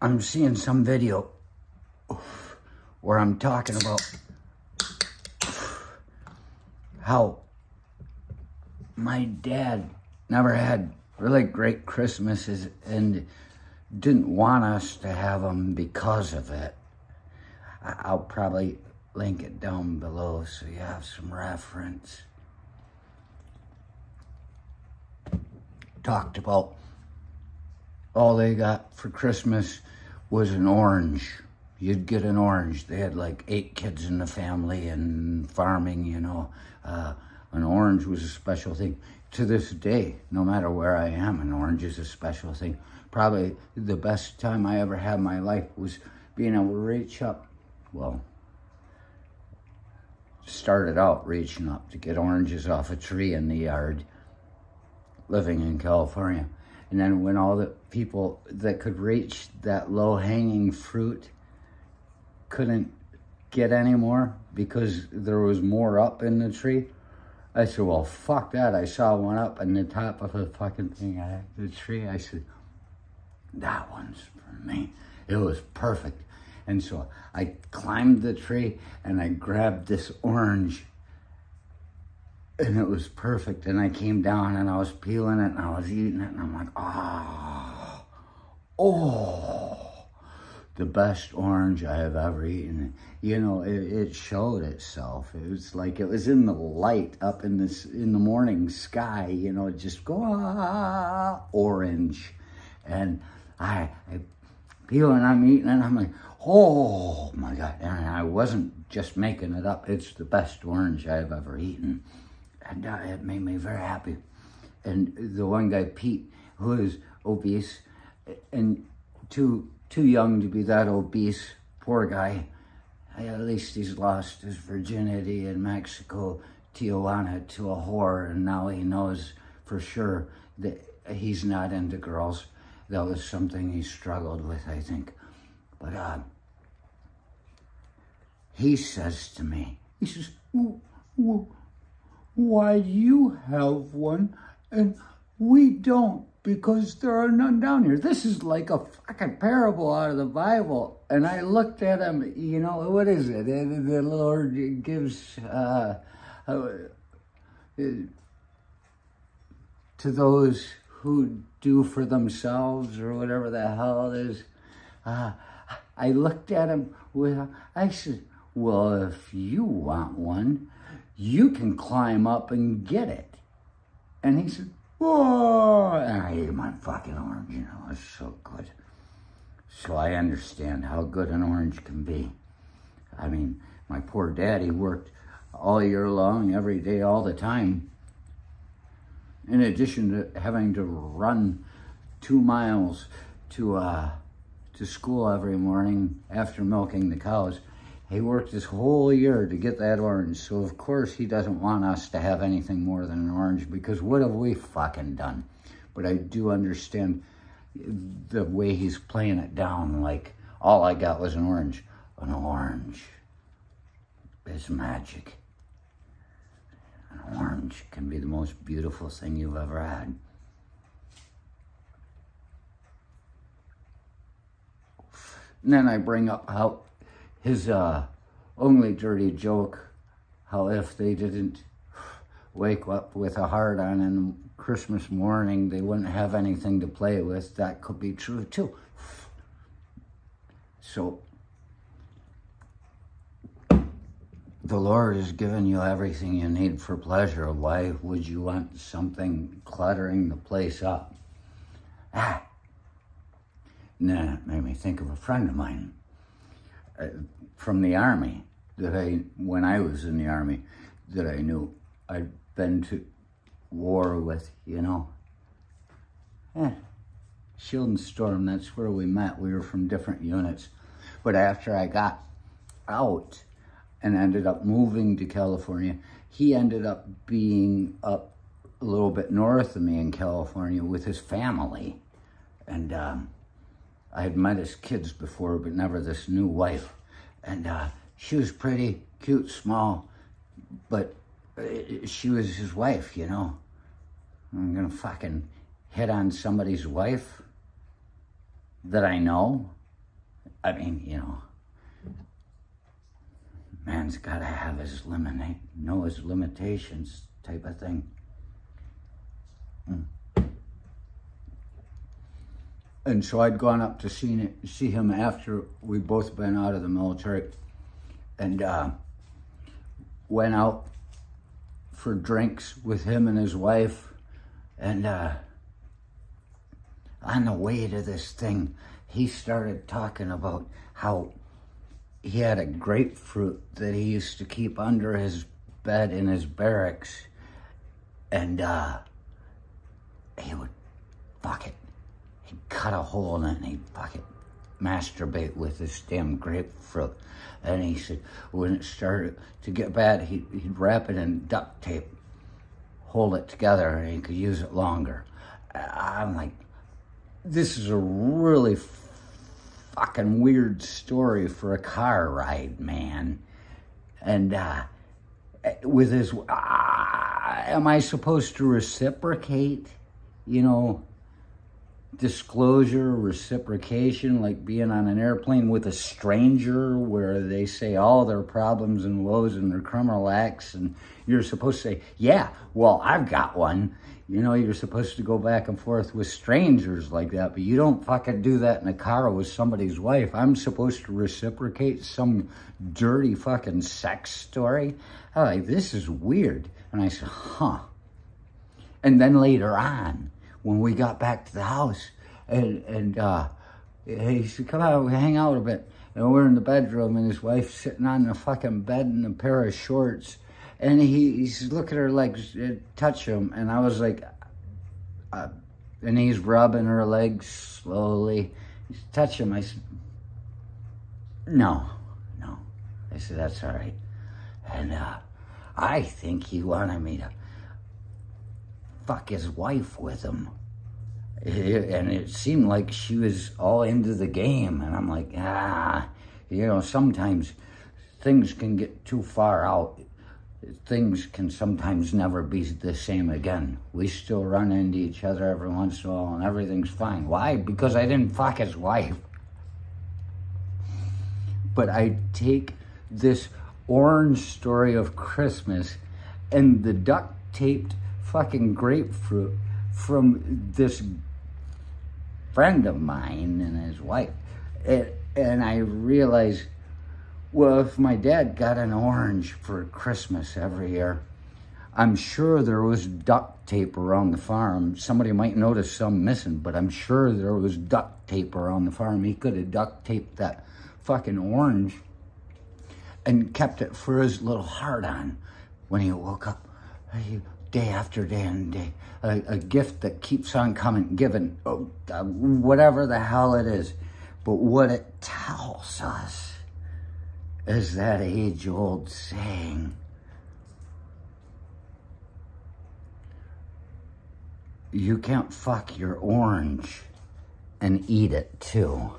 I'm seeing some video where I'm talking about how my dad never had really great Christmases and didn't want us to have them because of it. I'll probably link it down below so you have some reference. Talked about all they got for Christmas was an orange. You'd get an orange. They had like 8 kids in the family and farming, you know. An orange was a special thing. To this day, no matter where I am, an orange is a special thing. Probably the best time I ever had in my life was being able to reach up. Well, started out reaching up to get oranges off a tree in the yard, living in California. And then when all the people that could reach that low-hanging fruit couldn't get any more because there was more up in the tree, I said, well, fuck that. I saw one up in the top of the fucking thing, the tree. I said, that one's for me. It was perfect. And so I climbed the tree and I grabbed this orange and it was perfect. And I came down and I was peeling it and I was eating it and I'm like, oh, the best orange I have ever eaten. You know, it showed itself. It was like it was in the light up in the morning sky, you know, just go orange. And I peel and I'm eating and I'm like, oh my God. And I wasn't just making it up. It's the best orange I've ever eaten. And it made me very happy. And the one guy, Pete, who is obese and too young to be that obese, poor guy. At least he's lost his virginity in Mexico, Tijuana, to a whore, and now he knows for sure that he's not into girls. That was something he struggled with, I think. But he says to me, he says, why do you have one and we don't? Because there are none down here. This is like a fucking parable out of the Bible. And I looked at him, you know, what is it? The Lord gives to those who do for themselves or whatever the hell it is. I looked at him I said, well, if you want one, you can climb up and get it. And he said, oh, and I ate my fucking orange, you know, it's so good. So I understand how good an orange can be. I mean, my poor daddy worked all year long, every day, all the time. In addition to having to run 2 miles to school every morning after milking the cows, he worked his whole year to get that orange. So of course he doesn't want us to have anything more than an orange, because what have we fucking done? But I do understand the way he's playing it down, like all I got was an orange. An orange is magic. An orange can be the most beautiful thing you've ever had. And then I bring up how his only dirty joke, how if they didn't wake up with a heart on in Christmas morning, they wouldn't have anything to play with. That could be true too. So the Lord has given you everything you need for pleasure. Why would you want something cluttering the place up? And then it made me think of a friend of mine from the Army that when I was in the Army, that I knew. I'd been to war with, you know. Shield and Storm, that's where we met. We were from different units. But after I got out and ended up moving to California, he ended up being up a little bit north of me in California with his family. And I had met his kids before, but never this new wife. And she was pretty, cute, small, but she was his wife, you know. I'm gonna fucking hit on somebody's wife that I know. I mean, you know, man's got to have his know his limitations type of thing. And so I'd gone up to see him after we'd both been out of the military, and went out for drinks with him and his wife. And on the way to this thing, he started talking about how he had a grapefruit that he used to keep under his bed in his barracks, and he would fuck it. He'd cut a hole in it and he'd fuck it, masturbate with this damn grapefruit. And he said when it started to get bad, he'd wrap it in duct tape, hold it together, and he could use it longer. I'm like, this is a really fucking weird story for a car ride, man. And with his, am I supposed to reciprocate, you know, disclosure, reciprocation, like being on an airplane with a stranger where they say all their problems and woes and their criminal acts, and you're supposed to say, yeah, well, I've got one. You know, you're supposed to go back and forth with strangers like that, but you don't fucking do that in a car with somebody's wife. I'm supposed to reciprocate some dirty fucking sex story? I'm like, this is weird. And I said, huh. And then later on, when we got back to the house, and he said, come out, we hang out a bit. And we're in the bedroom, and his wife's sitting on the fucking bed in a pair of shorts. And he's looking at her legs, touch him. And I was like, and he's rubbing her legs slowly. He's touching him. I said, no. I said, that's all right. And I think he wanted me to fuck his wife with him. And it seemed like she was all into the game. And I'm like, you know, sometimes things can get too far out. Things can sometimes never be the same again. We still run into each other every once in a while and everything's fine. Why? Because I didn't fuck his wife. But I take this orange story of Christmas and the duct taped fucking grapefruit from this friend of mine and his wife. And I realized, well, if my dad got an orange for Christmas every year, I'm sure there was duct tape around the farm. Somebody might notice some missing, but I'm sure there was duct tape around the farm. He could have duct taped that fucking orange and kept it for his little heart-on when he woke up day after day and day. A gift that keeps on coming, given, whatever the hell it is. But what it tells us is that age-old saying, you can't fuck your orange and eat it too.